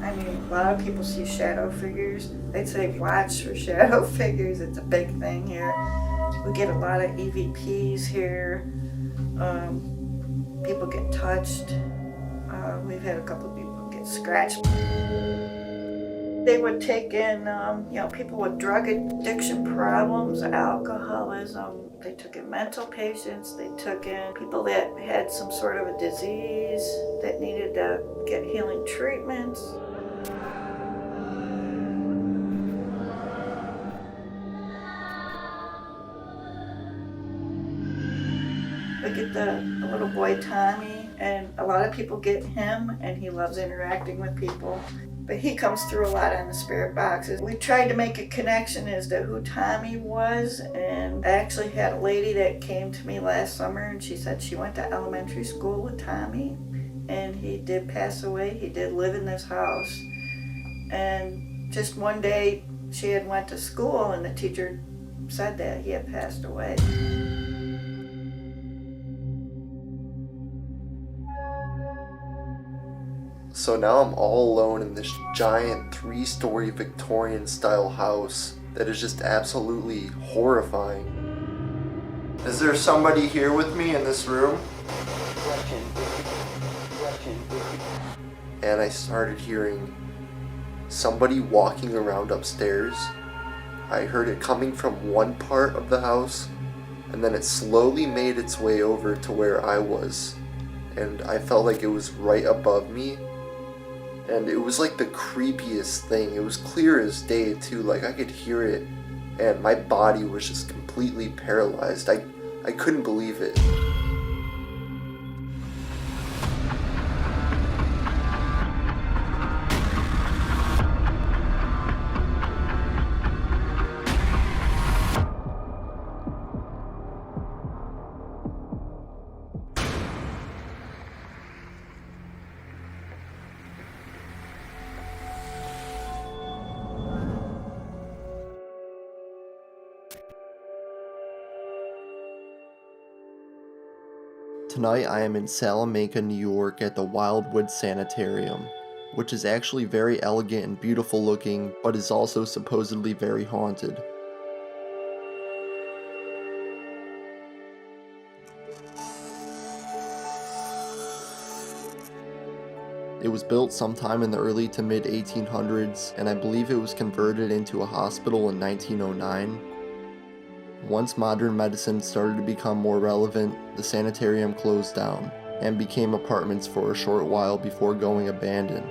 I mean, a lot of people see shadow figures. They'd say watch for shadow figures. It's a big thing here. We get a lot of EVPs here. People get touched. We've had a couple of people get scratched. They would take in, people with drug addiction problems, alcoholism. They took in mental patients. They took in people that had some sort of a disease that needed to get healing treatments. We get the little boy Tommy, and a lot of people get him, and he loves interacting with people. But he comes through a lot on the spirit boxes. We tried to make a connection as to who Tommy was, and I actually had a lady that came to me last summer, and she said she went to elementary school with Tommy, and he did pass away. He did live in this house. And just one day, she had went to school, and the teacher said that he had passed away. So now I'm all alone in this giant 3-story Victorian style house that is just absolutely horrifying. Is there somebody here with me in this room? And I started hearing somebody walking around upstairs. I heard it coming from one part of the house, and then it slowly made its way over to where I was. And I felt like it was right above me. And it was like the creepiest thing. It was clear as day too, like I could hear it, and my body was just completely paralyzed. I couldn't believe it. Tonight I am in Salamanca, New York at the Wildwood Sanatarium, which is actually very elegant and beautiful looking, but is also supposedly very haunted. It was built sometime in the early to mid 1800s, and I believe it was converted into a hospital in 1909. Once modern medicine started to become more relevant, the sanitarium closed down and became apartments for a short while before going abandoned.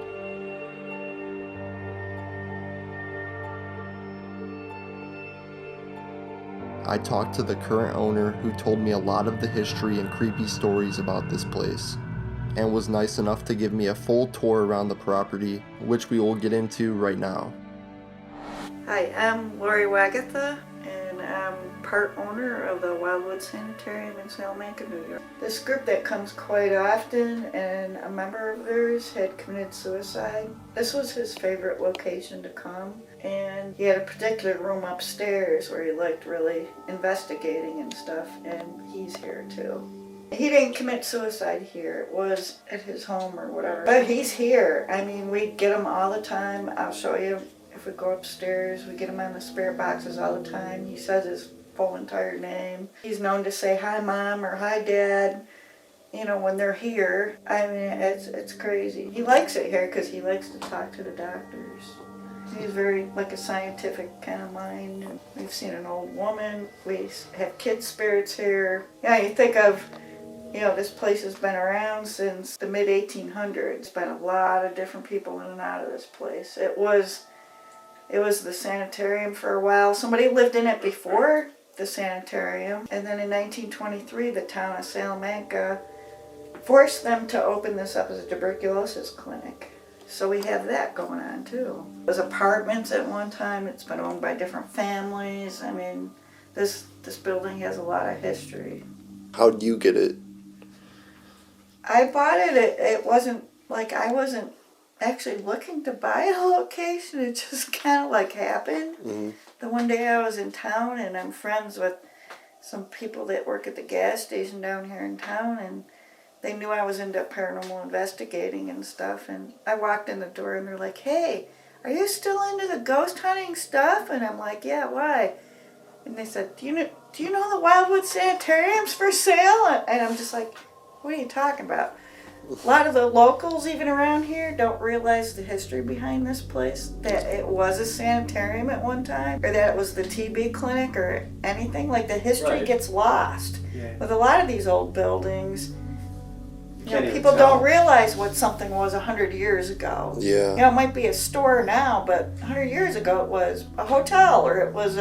I talked to the current owner, who told me a lot of the history and creepy stories about this place, and was nice enough to give me a full tour around the property, which we will get into right now. Hi, I'm Lori Wagatha, and I'm part owner of the Wildwood Sanitarium in Salamanca, New York. This group that comes quite often, and a member of theirs had committed suicide. This was his favorite location to come, and he had a particular room upstairs where he liked really investigating and stuff, and he's here too. He didn't commit suicide here. It was at his home or whatever. But he's here. I mean, we get him all the time. I'll show you if we go upstairs. We get him on the spirit boxes all the time. He says his full entire name. He's known to say, "Hi, Mom," or "Hi, Dad," when they're here. I mean, it's crazy. He likes it here because he likes to talk to the doctors. He's very, like, a scientific kind of mind. We've seen an old woman. We have kid spirits here. You think of, this place has been around since the mid-1800s. Been a lot of different people in and out of this place. It was the sanitarium for a while. Somebody lived in it before the sanitarium. And then in 1923, the town of Salamanca forced them to open this up as a tuberculosis clinic. So we have that going on too. It was apartments at one time. It's been owned by different families. I mean, this building has a lot of history. How'd you get it? I bought it. It wasn't like I wasn't actually looking to buy a location. It just kind of like happened. Mm-hmm. The one day I was in town, and I'm friends with some people that work at the gas station down here in town, and they knew I was into paranormal investigating and stuff, and I walked in the door and they're like, "Hey, are you still into the ghost hunting stuff?" And I'm like, "Yeah, why?" And they said, do you know the Wildwood Sanitarium's for sale?" And I'm just like, "What are you talking about?" A lot of the locals even around here don't realize the history behind this place, that it was a sanitarium at one time, or that it was the TB clinic or anything. Like, the history gets lost. Yeah. With a lot of these old buildings, Can't even people tell. don't realize what something was 100 years ago. Yeah. It might be a store now, but 100 years ago it was a hotel, or it was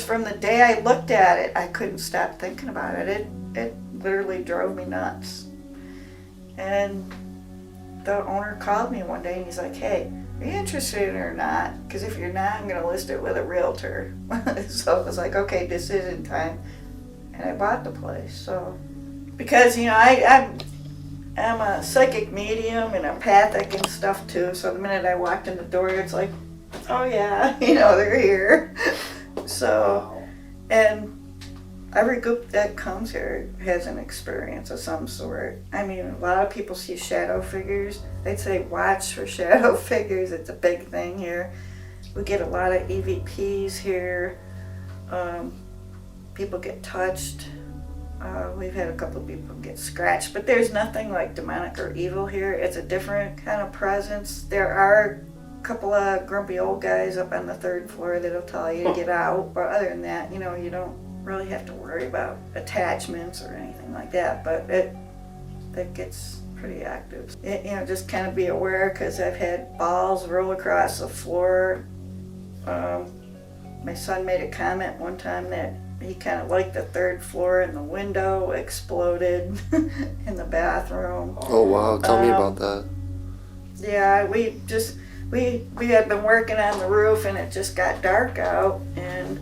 from the day I looked at it, I couldn't stop thinking about it. It literally drove me nuts. And the owner called me one day and he's like, "Hey, are you interested in it or not? Because if you're not, I'm going to list it with a realtor." So it was like, okay, decision time. And I bought the place. So, because, I'm a psychic medium and empathic and stuff too. So the minute I walked in the door, it's like, oh yeah, they're here. So, and every group that comes here has an experience of some sort. I mean, a lot of people see shadow figures. They'd say watch for shadow figures. It's a big thing here. We get a lot of EVPs here. People get touched. We've had a couple of people get scratched, but there's nothing like demonic or evil here. It's a different kind of presence. There are a couple of grumpy old guys up on the 3rd floor that'll tell you to get out, but other than that, you don't really have to worry about attachments or anything like that. But that gets pretty active. Just kind of be aware, because I've had balls roll across the floor. My son made a comment one time that he kind of liked the 3rd floor, and the window exploded in the bathroom. Oh wow, tell me about that. Yeah, we had been working on the roof, and it just got dark out, and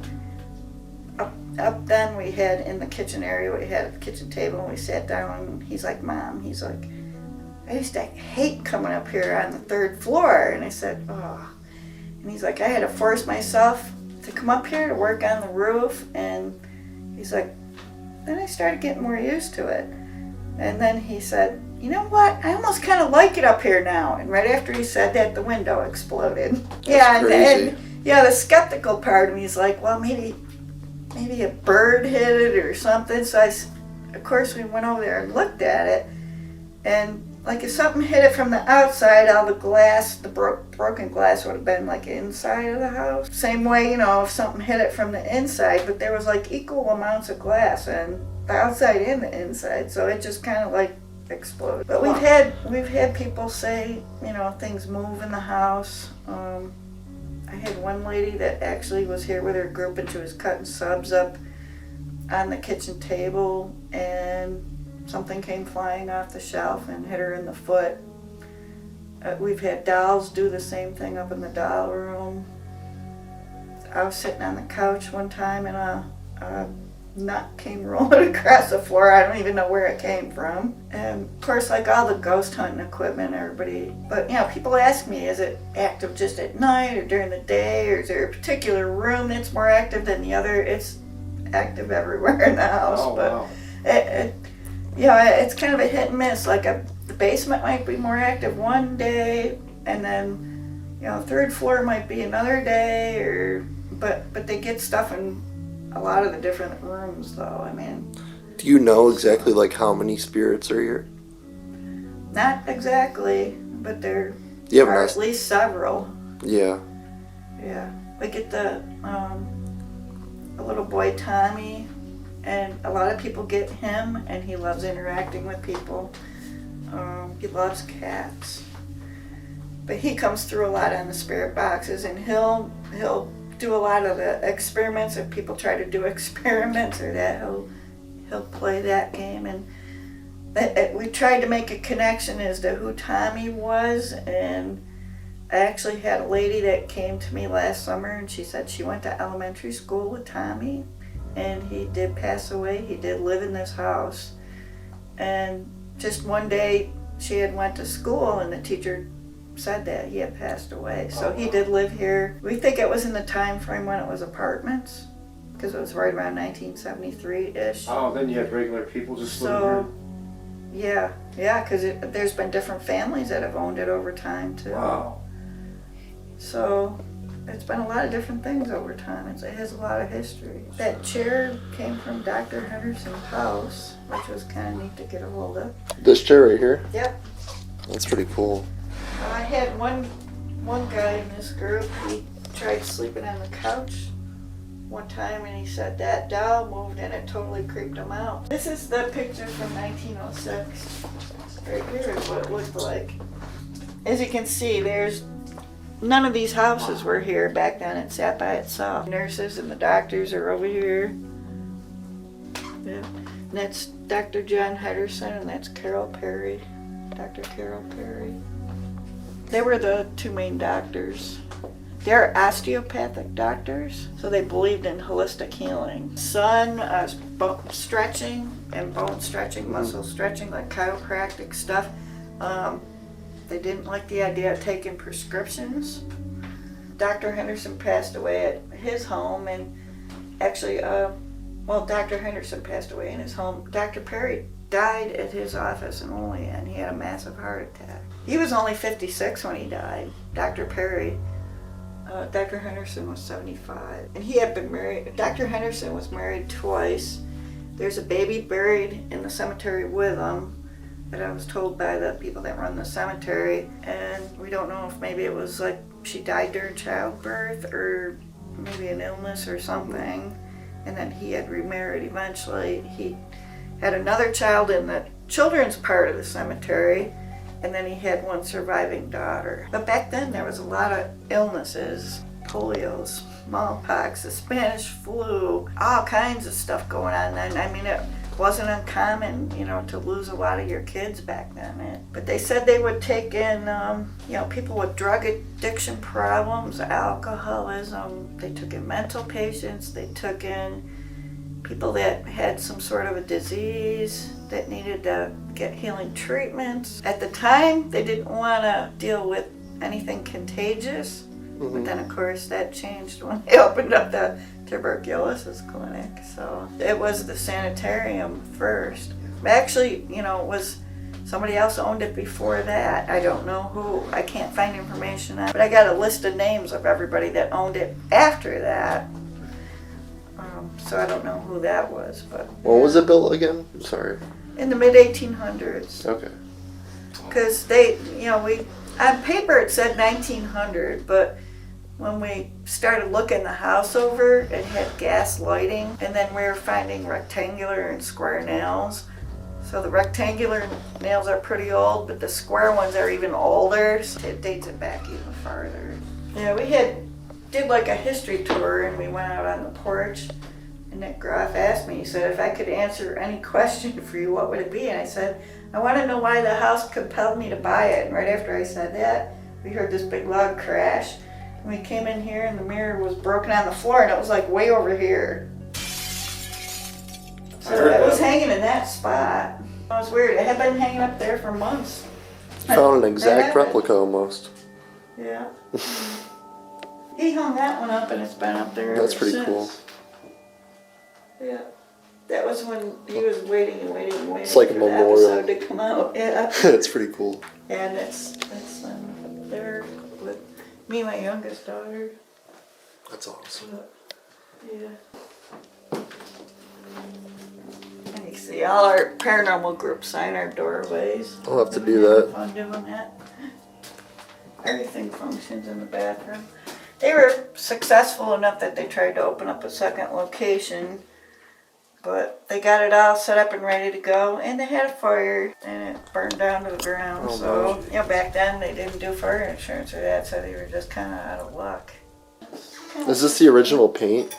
up then we had in the kitchen area, we had a kitchen table, and we sat down, and he's like, "Mom," he's like, "I used to hate coming up here on the 3rd floor." And I said, "Oh." And he's like, "I had to force myself to come up here to work on the roof." And he's like, then I started getting more used to it. And then he said, "You know what? I almost kind of like it up here now." And right after he said that, the window exploded. That's crazy. And the skeptical part of me is like, well, maybe a bird hit it or something. So of course, we went over there and looked at it. And like, if something hit it from the outside, all the glass, the broken glass would have been like inside of the house. Same way, if something hit it from the inside, but there was like equal amounts of glass and the outside and the inside. So it just kind of like exploded. But we've had people say, things move in the house. I had one lady that actually was here with her group, and she was cutting subs up on the kitchen table, and something came flying off the shelf and hit her in the foot. We've had dolls do the same thing up in the doll room. I was sitting on the couch one time, and a nut came rolling across the floor. I don't even know where it came from. And of course, like all the ghost hunting equipment, but people ask me, is it active just at night or during the day, or is there a particular room that's more active than the other? It's active everywhere in the house. Oh, but wow. it's kind of a hit and miss. Like, the basement might be more active one day, and then 3rd floor might be another day, but they get stuff in a lot of the different rooms, though. I mean, Do you know exactly like how many spirits are here? not exactly, but there You have are an at least several. Yeah. Yeah, we get the little boy Tommy, and a lot of people get him, and he loves interacting with people. He loves cats, but he comes through a lot on the spirit boxes, and he'll do a lot of the experiments. If people try to do experiments or that, he'll play that game. And we tried to make a connection as to who Tommy was, and I actually had a lady that came to me last summer, and she said she went to elementary school with Tommy, and he did pass away. He did live in this house, and just one day she had went to school, and the teacher said that he had passed away. So he did live here. We think it was in the time frame when it was apartments, because it was right around 1973-ish. Oh, then you had regular people just living here? Yeah, yeah, because there's been different families that have owned it over time too. Wow. So it's been a lot of different things over time. It has a lot of history. That chair came from Dr. Henderson's house, which was kind of neat to get a hold of. This chair right here? Yep. That's pretty cool. I had one guy in this group, he tried sleeping on the couch one time and he said that doll moved and it totally creeped him out. This is the picture from 1906. Right here is what it looked like. As you can see, there's none of these houses were here back then. It sat by itself. The nurses and the doctors are over here. Yeah. And that's Dr. John Henderson and that's Carol Perry. Dr. Carol Perry. They were the two main doctors. They're osteopathic doctors, so they believed in holistic healing. Son, stretching and bone stretching, muscle stretching, like chiropractic stuff. They didn't like the idea of taking prescriptions. Dr. Henderson passed away at his home, and actually, Dr. Henderson passed away in his home. Dr. Perry died at his office in Olean. He had a massive heart attack. He was only 56 when he died, Dr. Perry. Dr. Henderson was 75. And he had been married. Dr. Henderson was married twice. There's a baby buried in the cemetery with him that I was told by the people that run the cemetery. And we don't know if maybe it was like she died during childbirth or maybe an illness or something. And then he had remarried eventually. He had another child in the children's part of the cemetery. And then he had one surviving daughter. But back then there was a lot of illnesses, polio, smallpox, the Spanish flu, all kinds of stuff going on then. I mean, it wasn't uncommon, to lose a lot of your kids back then. But they said they would take in, people with drug addiction problems, alcoholism. They took in mental patients. They took in people that had some sort of a disease that needed to get healing treatments. At the time, they didn't want to deal with anything contagious. Mm-hmm. But then, of course, that changed when they opened up the tuberculosis clinic. So it was the sanitarium first. Actually, it was somebody else owned it before that. I don't know who. I can't find information on it. But I got a list of names of everybody that owned it after that. So I don't know who that was, but... When was it built again? I'm sorry. In the mid-1800s. Okay. Because they, on paper it said 1900, but when we started looking the house over, it had gas lighting, and then we were finding rectangular and square nails. So the rectangular nails are pretty old, but the square ones are even older, so it dates it back even farther. Yeah, we did like a history tour, and we went out on the porch. And Nick Groff asked me, he said, if I could answer any question for you, what would it be? And I said, I want to know why the house compelled me to buy it. And right after I said that, we heard this big loud crash. And we came in here and the mirror was broken on the floor and it was like way over here. So it was hanging in that spot. It was weird. It had been hanging up there for months. Found an exact replica almost. Yeah. He hung that one up and it's been up there That's ever pretty since. Cool. Yeah, that was when he was waiting and waiting and waiting it's like for a the memorial. episode to come out. Yeah, it's pretty cool. and it's there with me, and my youngest daughter. That's awesome. Yeah. And you can see all our paranormal groups sign our doorways. I'll have to do that. Fun doing that. Everything functions in the bathroom. They were successful enough that they tried to open up a second location. But they got it all set up and ready to go, and they had a fire, and it burned down to the ground. Oh, so, back then they didn't do fire insurance or that, so they were just kind of out of luck. Is this the original paint?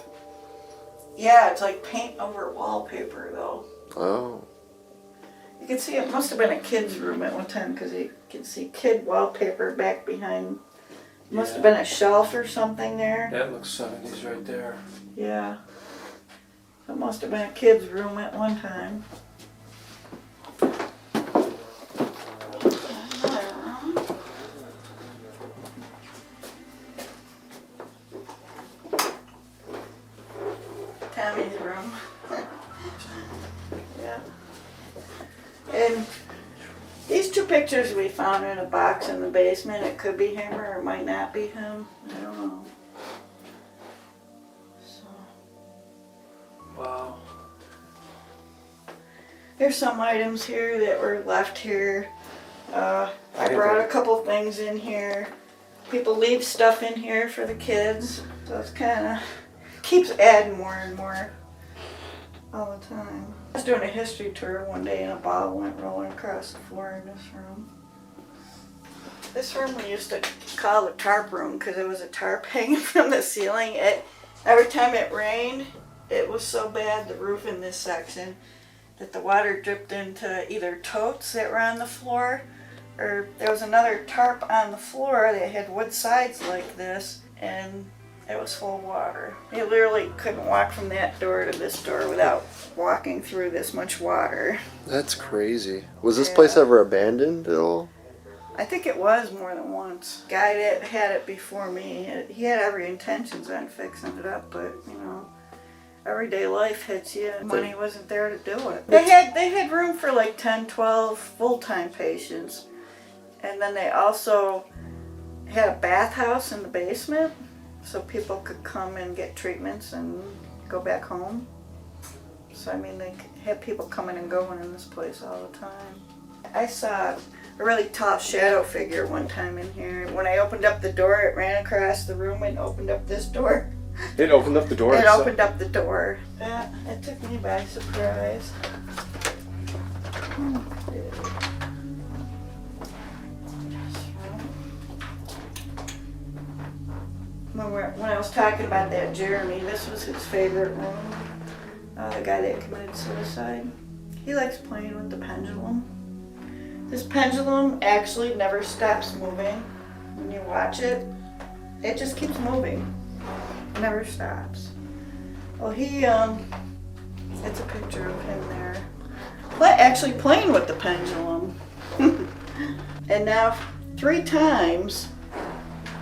Yeah, it's like paint over wallpaper, though. Oh. You can see it must have been a kid's room at one time, because you can see kid wallpaper back behind. Must have been a shelf or something there. That looks 70s right there. Yeah. It must have been a kid's room at one time. Tammy's room. Yeah. And pictures we found in a box in the basement. It could be him or it might not be him. I don't know. So. Wow. There's some items here that were left here. I brought a couple things in here. People leave stuff in here for the kids. So it's kind of keeps adding more and more all the time. I was doing a history tour one day and a ball went rolling across the floor in this room. This room we used to call the tarp room because it was a tarp hanging from the ceiling. Every time it rained, it was so bad, the roof in this section, that the water dripped into either totes that were on the floor, or there was another tarp on the floor that had wood sides like this, and it was full of water. You literally couldn't walk from that door to this door without walking through this much water. That's crazy. Was this place ever abandoned at all? I think it was more than once. Guy that had it before me, he had every intentions on fixing it up, but you know, everyday life hits you and money wasn't there to do it. They had room for like 10, 12 full-time patients. And then they also had a bathhouse in the basement so people could come and get treatments and go back home. So I mean, they had people coming and going in this place all the time. I saw a really tall shadow figure one time in here. When I opened up the door, it ran across the room and opened up this door. It opened up the door. It opened up the door. Yeah, it took me by surprise. When I was talking about that Jeremy, this was his favorite room. The guy that committed suicide. He likes playing with the pendulum. This pendulum actually never stops moving. When you watch it, it just keeps moving. It never stops. Well, it's a picture of him there. Actually playing with the pendulum. And now 3 times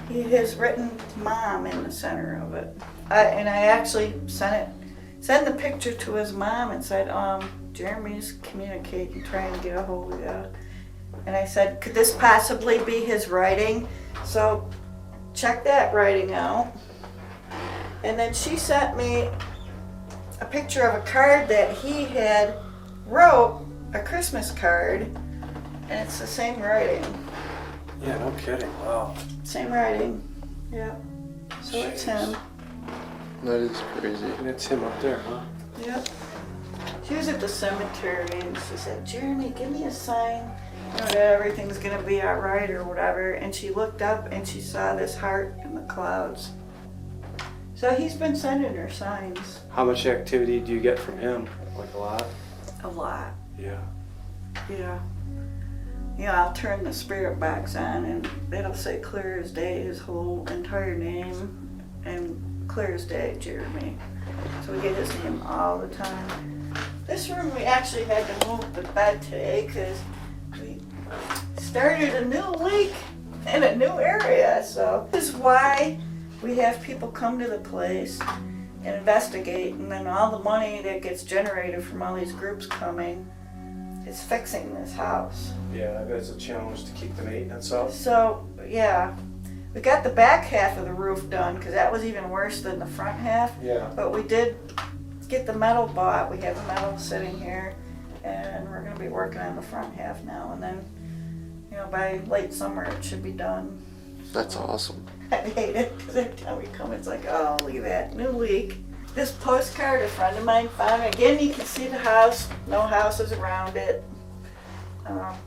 he has written Mom in the center of it. And I actually sent the picture to his mom and said, Jeremy's communicating, trying to get a hold of you. And I said, could this possibly be his writing? So check that writing out. And then she sent me a picture of a card that he had wrote, a Christmas card, and it's the same writing. Yeah, no kidding. Wow. Same writing. Yeah. So It's him. That is crazy. And it's him up there, huh? Yep. She was at the cemetery and she said, Jeremy, give me a sign, you know, that everything's gonna be alright or whatever. And she looked up and she saw this heart in the clouds. So he's been sending her signs. How much activity do you get from him? Like a lot? A lot. Yeah. Yeah. Yeah, I'll turn the spirit box on and it'll say clear as day, his whole entire name, and clear as day, Jeremy. So we get his name all the time. This room we actually had to move the bed today because we started a new leak in a new area. So this is why we have people come to the place and investigate, and then all the money that gets generated from all these groups coming is fixing this house. Yeah, I bet it's a challenge to keep the maintenance up. So, yeah, we got the back half of the roof done because that was even worse than the front half. Yeah. But we did get the metal bought. We have the metal sitting here, and we're going to be working on the front half now. And then, you know, by late summer it should be done. That's awesome. I hate it because every time we come, it's like, oh, look at that, new leak. This postcard a friend of mine found. Again, you can see the house, no houses around it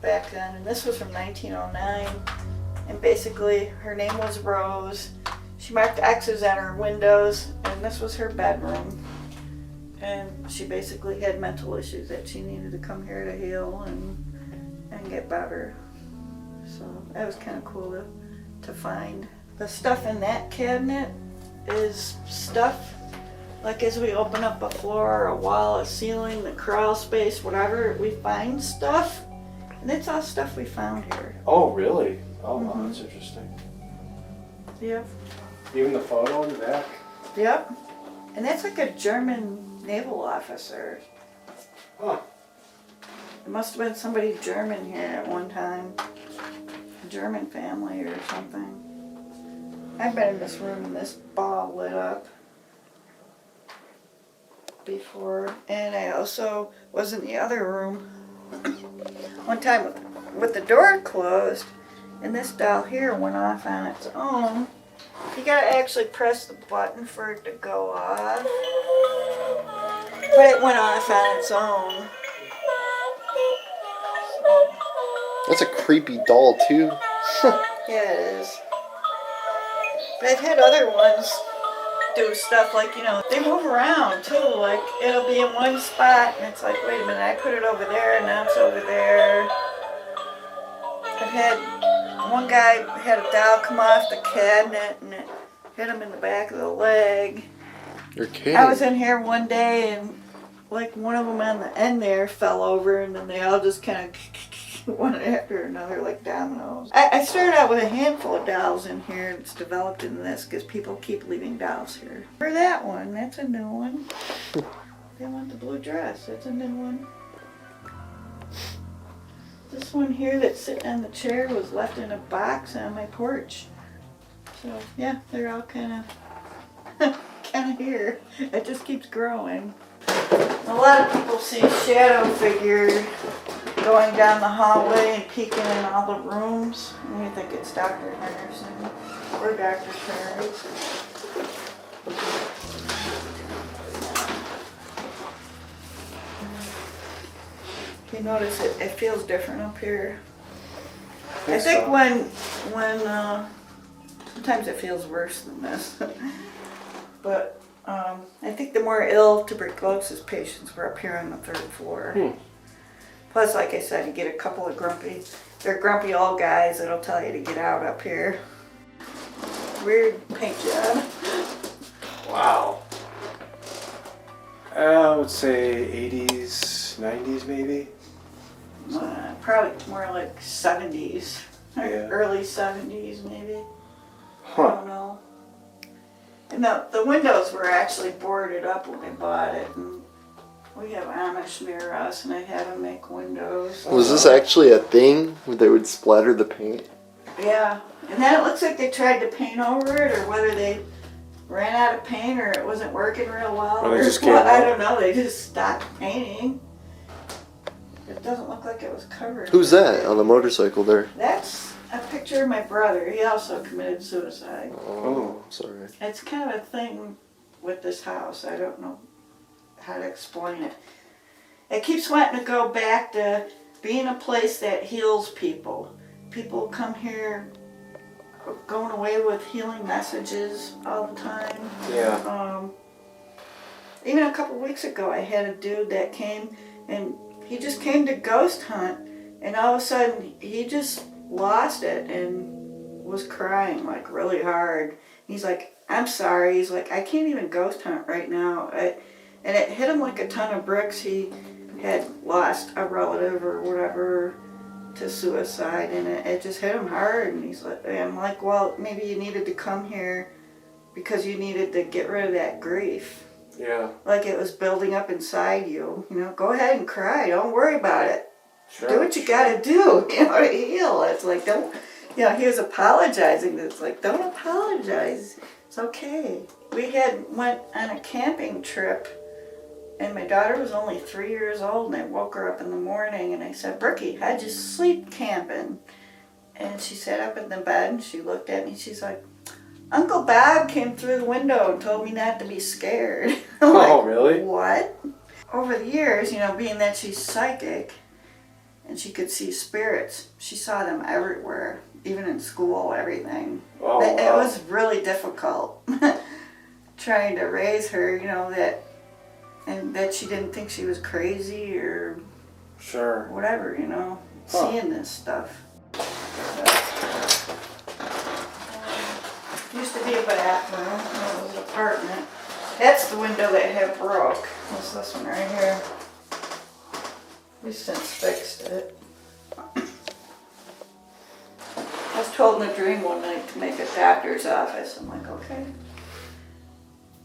back then. And this was from 1909. And basically, her name was Rose. She marked X's on her windows, and this was her bedroom. And she basically had mental issues that she needed to come here to heal and get better. So that was kind of cool to find. The stuff in that cabinet is stuff like as we open up a floor, a wall, a ceiling, the crawl space, whatever, we find stuff. And it's all stuff we found here. Oh, really? Oh, wow, that's interesting. Yep. Even the photo in the back? Yep. And that's like a German naval officer. Huh. It must have been somebody German here at one time. A German family or something. I've been in this room and this ball lit up before. And I also was in the other room one time with the door closed, and this doll here went off on its own. You gotta actually press the button for it to go off. But it went off on its own. That's a creepy doll too. Yeah, it is. But I've had other ones do stuff like, they move around too. Like, it'll be in one spot and it's like, wait a minute, I put it over there and now it's over there. I've had one guy had a doll come off the cabinet and it hit him in the back of the leg. You're kidding. I was in here one day and like one of them on the end there fell over and then they all just kind of one after another like dominoes. I started out with a handful of dolls in here. It's developed into this because people keep leaving dolls here. For that one, that's a new one. They want the blue dress. That's a new one. This one here that's sitting on the chair was left in a box on my porch. So yeah, they're all kind of here. It just keeps growing. A lot of people see a shadow figure going down the hallway and peeking in all the rooms. And you think it's Dr. Henderson or Dr. Terry. You notice it feels different up here. I think so. when sometimes it feels worse than this. But I think the more ill tuberculosis patients were up here on the 3rd floor. Plus, like I said, you get a couple of they're grumpy old guys that'll tell you to get out up here. Weird paint job. Wow. I would say 80s, 90s maybe. Probably more like 70s. Yeah. Early 70s maybe. I Huh. don't know. And the windows were actually boarded up when I bought it. And we have Amish near us, and I had them make windows. Was this actually a thing where they would splatter the paint? Yeah. And then it looks like they tried to paint over it, or whether they ran out of paint, or it wasn't working real well. Or they just well, gave I up. don't know. They just stopped painting. It doesn't look like it was covered. Who's that on the motorcycle there? That's a picture of my brother. He also committed suicide. Oh, sorry. It's kind of a thing with this house. I don't know how to explain it. It keeps wanting to go back to being a place that heals people. People come here going away with healing messages all the time. Yeah. Even a couple weeks ago, I had a dude that came and he just came to ghost hunt, and all of a sudden he just lost it and was crying like really hard. He's like, I'm sorry. He's like, I can't even ghost hunt right now. And it hit him like a ton of bricks. He had lost a relative or whatever to suicide, and it just hit him hard. And he's like, I'm like, well, maybe you needed to come here because you needed to get rid of that grief. Yeah. Like it was building up inside you. Go ahead and cry. Don't worry about it. Sure. Do what you gotta do, to heal. It's like, don't, he was apologizing. It's like, don't apologize. It's okay. We went on a camping trip, and my daughter was only 3 years old, and I woke her up in the morning, and I said, Brookie, how'd you sleep camping? And she sat up in the bed, and she looked at me, she's like, Uncle Bob came through the window and told me not to be scared. I'm Oh, like, really? What? Over the years, being that she's psychic, and she could see spirits, she saw them everywhere, even in school, everything. Oh, It wow. was really difficult trying to raise her, that she didn't think she was crazy or Sure. whatever, Huh. seeing this stuff. Used to be a bathroom, it was an apartment. That's the window that had broke. What's this one right here? We since fixed it. I was told in a dream one night to make a doctor's office. I'm like, okay.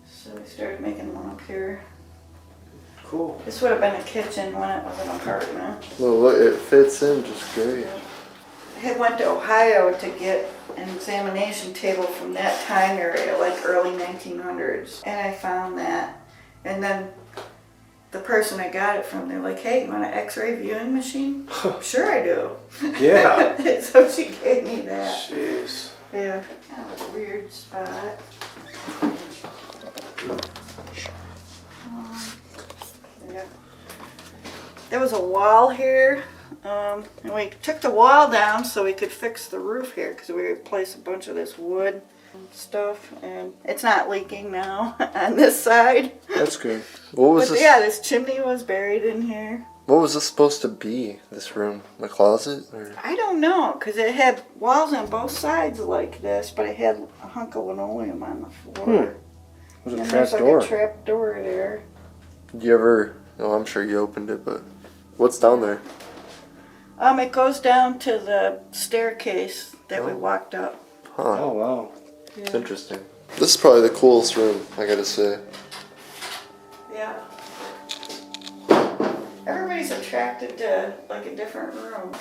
So we started making one up here. Cool. This would have been a kitchen when it was an apartment. Well, look, it fits in just great. I had went to Ohio to get an examination table from that time area, like early 1900s. And I found that. And then the person I got it from, they're like, hey, you want an x-ray viewing machine? Sure I do. Yeah. So she gave me that. Jeez. Yeah, that was a weird spot. Yeah. There was a wall here, and we took the wall down so we could fix the roof here because we replaced a bunch of this wood and stuff, and it's not leaking now on this side. That's good. What was But this? yeah, this chimney was buried in here. What was this supposed to be? This room, the closet, or? I don't know, because it had walls on both sides like this, but it had a hunk of linoleum on the floor. Was it And a there's trap like door? a trap door there. Did you ever? Oh, I'm sure you opened it, but what's down there? It goes down to the staircase that we walked up. Huh. Oh, wow. It's interesting. This is probably the coolest room, I gotta say. Yeah. Everybody's attracted to like a different room.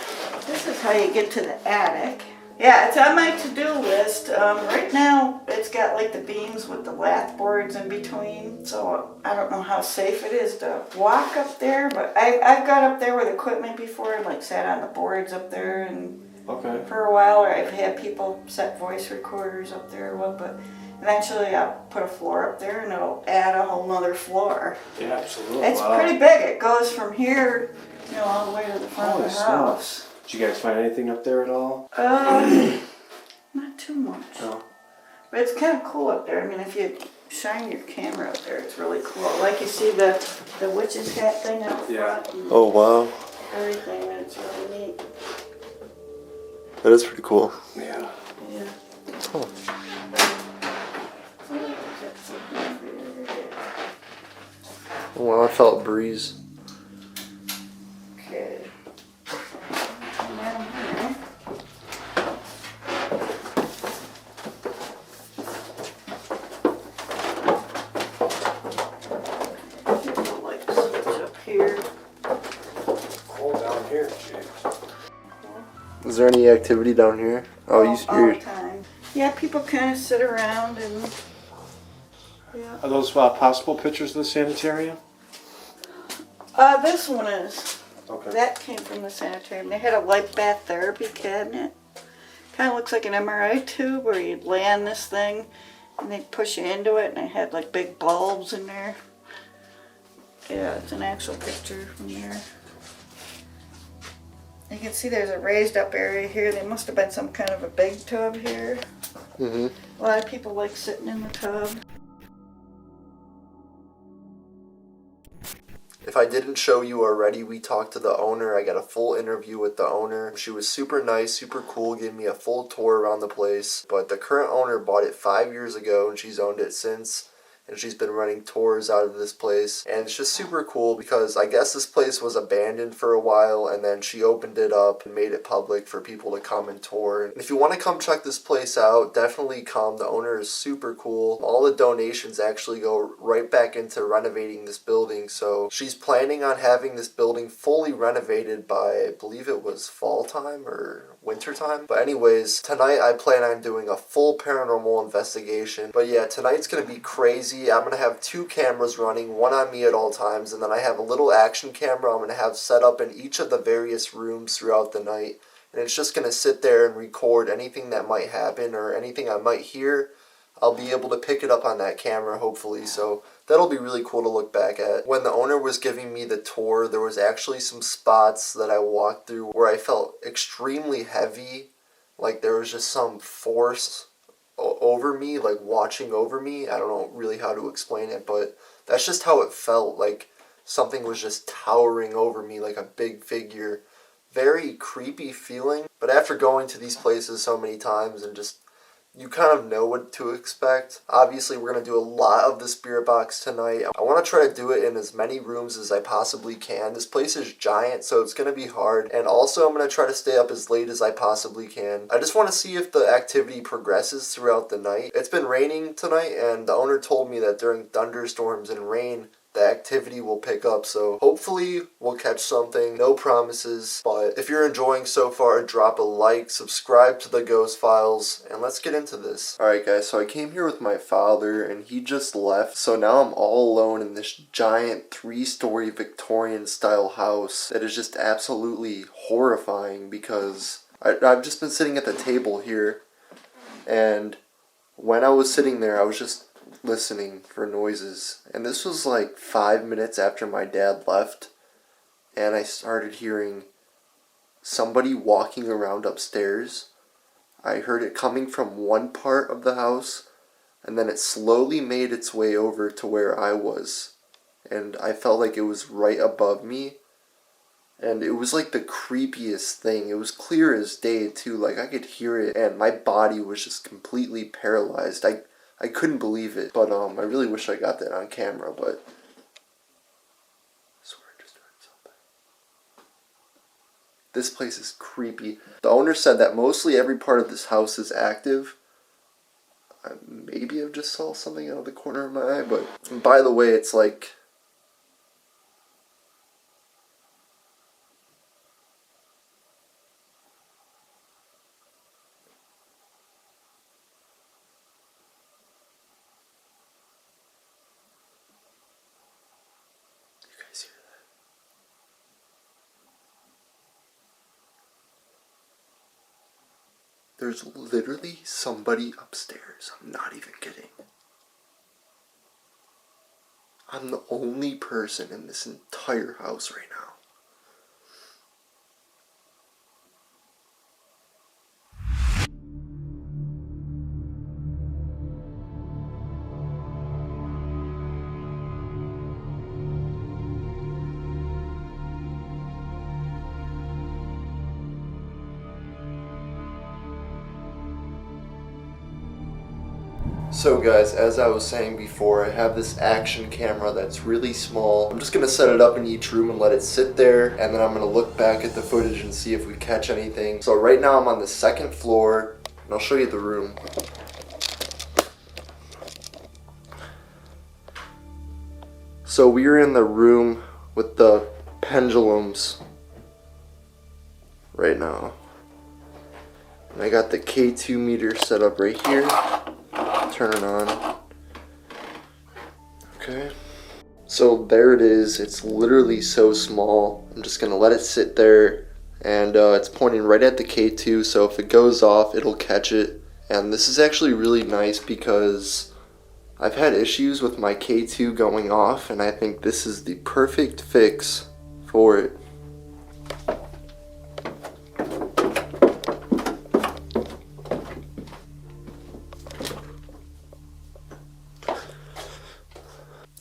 This is how you get to the attic. Yeah, it's on my to-do list. Right now, it's got like the beams with the lath boards in between, so I don't know how safe it is to walk up there, but I've got up there with equipment before and like sat on the boards up there and Okay. for a while, or I've had people set voice recorders up there or what, but eventually I'll put a floor up there and it'll add a whole nother floor. Yeah, absolutely. It's Wow. pretty big. It goes from here, you know, all the way to the front Holy of the smokes. house. Did you guys find anything up there at all? Not too much. No. But it's kind of cool up there. I mean, if you shine your camera up there, it's really cool. Like you see the witch's hat thing out Yeah. front and Oh wow, everything. It's really neat. that is pretty cool. Yeah. Yeah. Huh. Oh, wow, I felt a breeze. Okay. Down here. Here's the light switch up here. Cold down here, jeez. Is there any activity down here? Oh, all the you're. time. Yeah, people kind of sit around and yeah. Are those possible pictures of the sanitarium? This one is. Okay. That came from the sanitarium. They had a light bath therapy cabinet. Kind of looks like an MRI tube where you'd lay on this thing and they'd push you into it, and they had like big bulbs in there. Yeah, it's an actual picture from there. You can see there's a raised up area here. There must have been some kind of a big tub here. Mhm. A lot of people like sitting in the tub. If I didn't show you already, we talked to the owner. I got a full interview with the owner. She was super nice, super cool, gave me a full tour around the place. But the current owner bought it 5 years ago, and she's owned it since. And she's been running tours out of this place. And it's just super cool because I guess this place was abandoned for a while, and then she opened it up and made it public for people to come and tour. And if you want to come check this place out, definitely come. The owner is super cool. All the donations actually go right back into renovating this building. So she's planning on having this building fully renovated by, I believe it was fall time or winter time. But anyways, tonight I plan on doing a full paranormal investigation. But yeah, tonight's going to be crazy. I'm going to have 2 cameras running, one on me at all times, and then I have a little action camera I'm going to have set up in each of the various rooms throughout the night. And it's just going to sit there and record anything that might happen or anything I might hear. I'll be able to pick it up on that camera, hopefully, so that'll be really cool to look back at. When the owner was giving me the tour, there was actually some spots that I walked through where I felt extremely heavy, like there was just some force over me, like watching over me. I don't know really how to explain it, but that's just how it felt, like something was just towering over me like a big figure. Very creepy feeling, but after going to these places so many times and just you kind of know what to expect. Obviously, we're going to do a lot of the spirit box tonight. I want to try to do it in as many rooms as I possibly can. This place is giant, so it's going to be hard. And also, I'm going to try to stay up as late as I possibly can. I just want to see if the activity progresses throughout the night. It's been raining tonight, and the owner told me that during thunderstorms and rain, the activity will pick up. So hopefully we'll catch something. No promises, but if you're enjoying so far, drop a like, subscribe to the Ghost Files, and let's get into this. Alright guys, so I came here with my father and he just left. So now I'm all alone in this giant 3-story Victorian style house that is just absolutely horrifying because I've just been sitting at the table here, and when I was sitting there I was just listening for noises, and this was like 5 minutes after my dad left, and I started hearing somebody walking around upstairs. I heard it coming from one part of the house, and then it slowly made its way over to where I was, and I felt like it was right above me, and it was like the creepiest thing. It was clear as day too, like I could hear it, and my body was just completely paralyzed. I couldn't believe it, but I really wish I got that on camera, but I swear I just heard something. This place is creepy. The owner said that mostly every part of this house is active. Maybe I just saw something out of the corner of my eye, but by the way, it's like... There's literally somebody upstairs. I'm not even kidding. I'm the only person in this entire house right now. So guys, as I was saying before, I have this action camera that's really small. I'm just going to set it up in each room and let it sit there, and then I'm going to look back at the footage and see if we catch anything. So right now I'm on the 2nd floor, and I'll show you the room. So we're in the room with the pendulums right now. And I got the K2 meter set up right here. Turn it on. Okay. So there it is. It's literally so small. I'm just gonna let it sit there, and it's pointing right at the K2, so if it goes off, it'll catch it. And this is actually really nice because I've had issues with my K2 going off, and I think this is the perfect fix for it.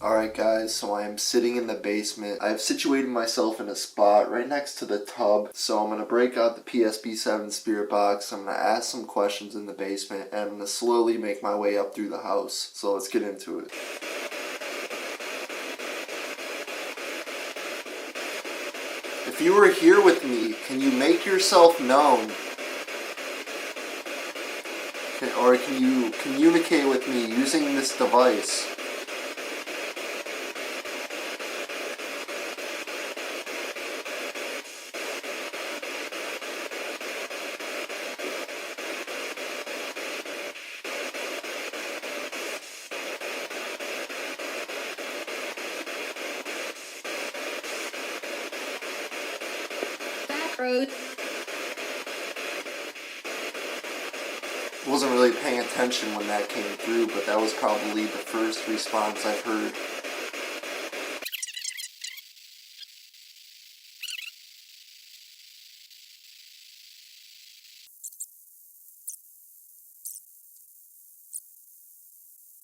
Alright guys, so I am sitting in the basement. I've situated myself in a spot right next to the tub. So I'm going to break out the PSP-7 spirit box. I'm going to ask some questions in the basement, and I'm going to slowly make my way up through the house. So let's get into it. If you were here with me, can you make yourself known? Or can you communicate with me using this device? Wasn't really paying attention when that came through, but that was probably the first response I've heard.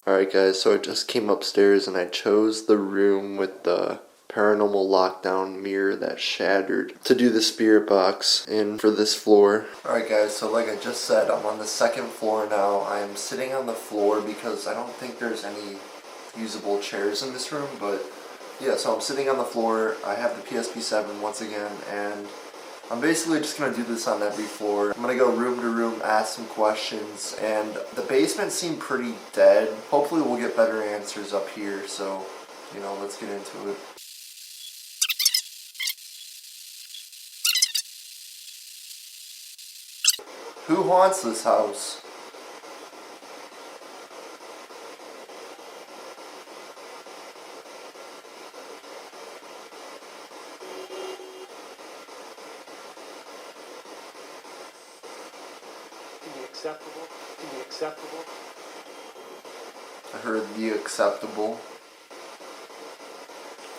Alright guys, so I just came upstairs and I chose the room with the paranormal lockdown mirror that shattered to do the spirit box in for this floor. Alright guys, so like I just said, I'm on the 2nd floor now. I'm sitting on the floor because I don't think there's any usable chairs in this room, but yeah, so I'm sitting on the floor. I have the PSP-7 once again, and I'm basically just going to do this on every floor. I'm going to go room to room, ask some questions, and the basement seemed pretty dead. Hopefully we'll get better answers up here, so let's get into it. Who haunts this house? The acceptable. I heard the acceptable,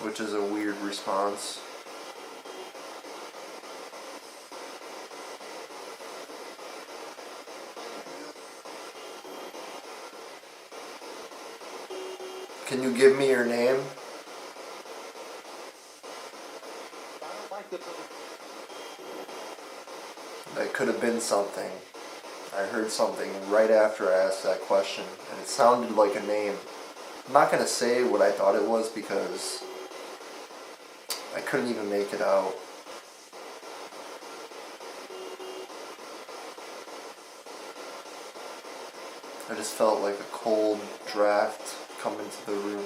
which is a weird response. Can you give me your name? That could have been something. I heard something right after I asked that question, and it sounded like a name. I'm not going to say what I thought it was because I couldn't even make it out. I just felt like a cold draft come into the room,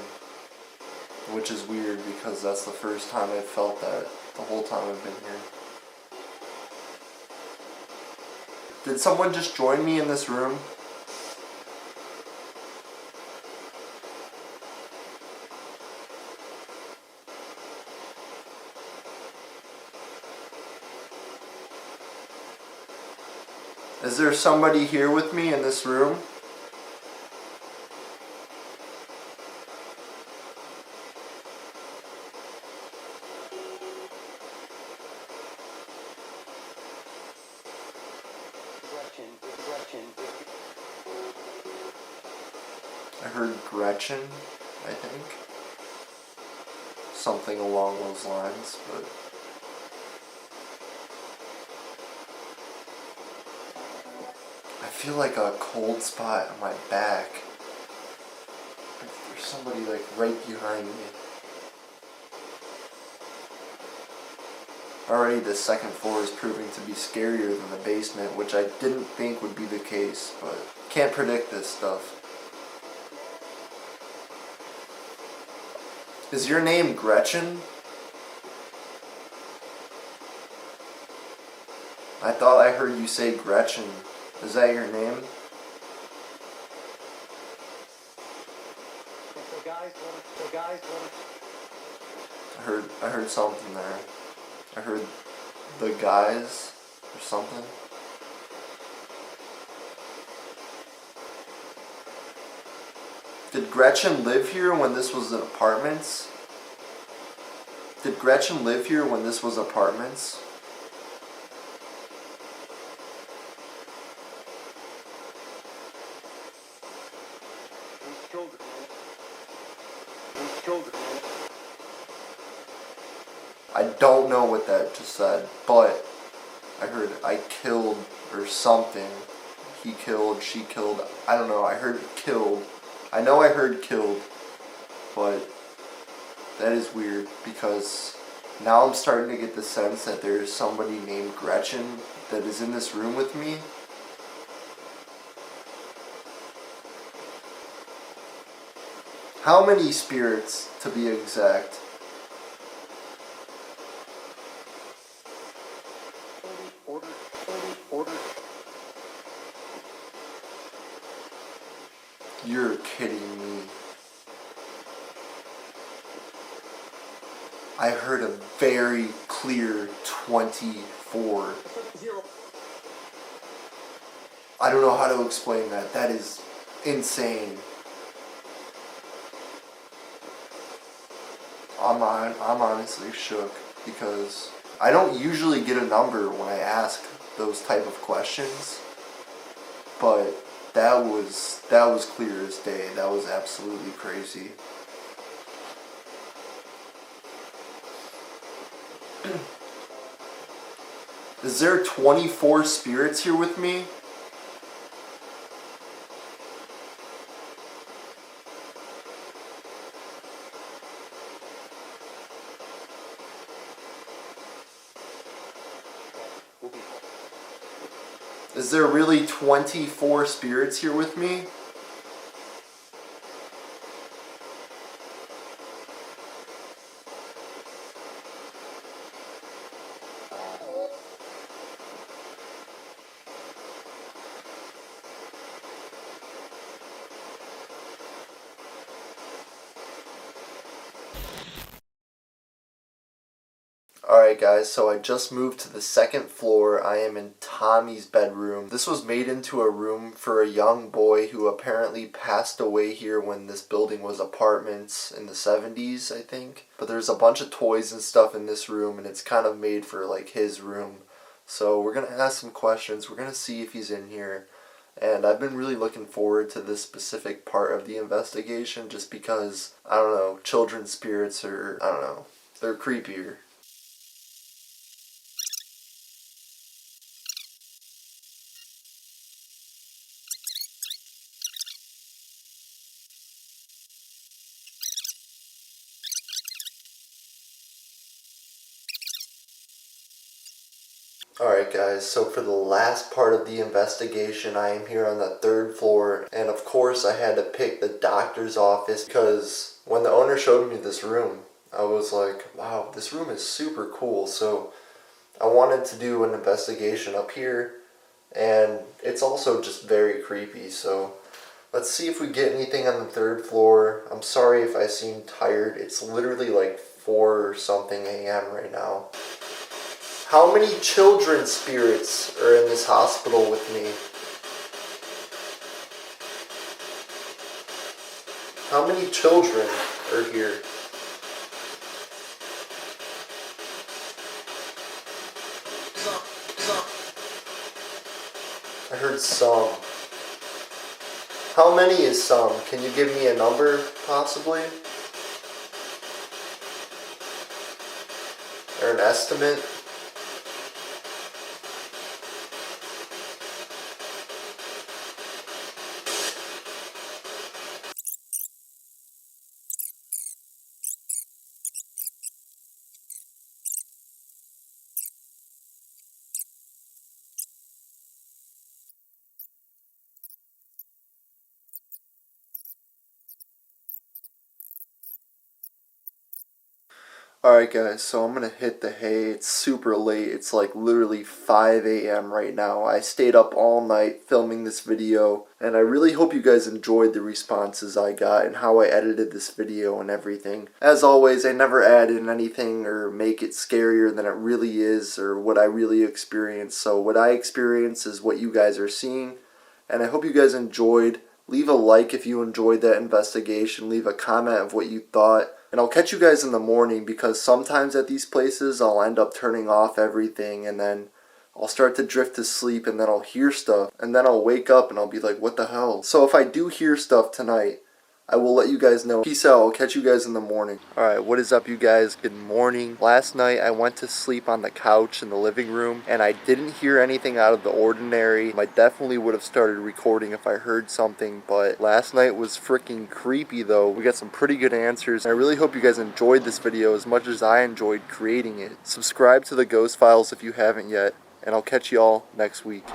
which is weird because that's the first time I've felt that the whole time I've been here. Did someone just join me in this room? Is there somebody here with me in this room? I heard Gretchen, I think. Something along those lines, but... I feel like a cold spot on my back. There's somebody like right behind me. Already the second floor is proving to be scarier than the basement, which I didn't think would be the case, but can't predict this stuff. Is your name Gretchen? I thought I heard you say Gretchen. Is that your name? I heard something there. I heard the guys or something. Did Gretchen live here when this was apartments? Did Gretchen live here when this was apartments? I don't know what that just said, but I heard I killed or something. He killed, she killed, I don't know, I heard killed. I know I heard killed, but that is weird because now I'm starting to get the sense that there is somebody named Gretchen that is in this room with me. How many spirits, to be exact? You're kidding me. I heard a very clear 24. I don't know how to explain that. That is insane. I'm honestly shook because I don't usually get a number when I ask those type of questions, but that was clear as day. That was absolutely crazy. Is there 24 spirits here with me? Is there really 24 spirits here with me? Alright guys, so I just moved to the second floor. I am in Tommy's bedroom. This was made into a room for a young boy who apparently passed away here when this building was apartments in the 70s, I think. But there's a bunch of toys and stuff in this room, and it's kind of made for like his room. So we're going to ask some questions. We're going to see if he's in here. And I've been really looking forward to this specific part of the investigation just because, I don't know, children's spirits are, I don't know, they're creepier. Alright guys, so for the last part of the investigation, I am here on the third floor, and of course I had to pick the doctor's office because when the owner showed me this room, I was like, wow, this room is super cool. So I wanted to do an investigation up here, and it's also just very creepy. So let's see if we get anything on the third floor. I'm sorry if I seem tired. It's literally like 4 or something a.m. right now. How many children's spirits are in this hospital with me? How many children are here? I heard some. How many is some? Can you give me a number, possibly? Or an estimate? Alright guys, so I'm gonna hit the hay. It's super late. It's like literally 5 a.m. right now. I stayed up all night filming this video, and I really hope you guys enjoyed the responses I got and how I edited this video and everything. As always, I never add in anything or make it scarier than it really is or what I really experienced. So what I experience is what you guys are seeing, and I hope you guys enjoyed. Leave a like if you enjoyed that investigation. Leave a comment of what you thought. And I'll catch you guys in the morning because sometimes at these places I'll end up turning off everything and then I'll start to drift to sleep and then I'll hear stuff and then I'll wake up and I'll be like, what the hell? So if I do hear stuff tonight, I will let you guys know. Peace out. I'll catch you guys in the morning. Alright, what is up you guys? Good morning. Last night I went to sleep on the couch in the living room and I didn't hear anything out of the ordinary. I definitely would have started recording if I heard something, but last night was freaking creepy though. We got some pretty good answers. I really hope you guys enjoyed this video as much as I enjoyed creating it. Subscribe to the Ghost Files if you haven't yet, and I'll catch y'all next week.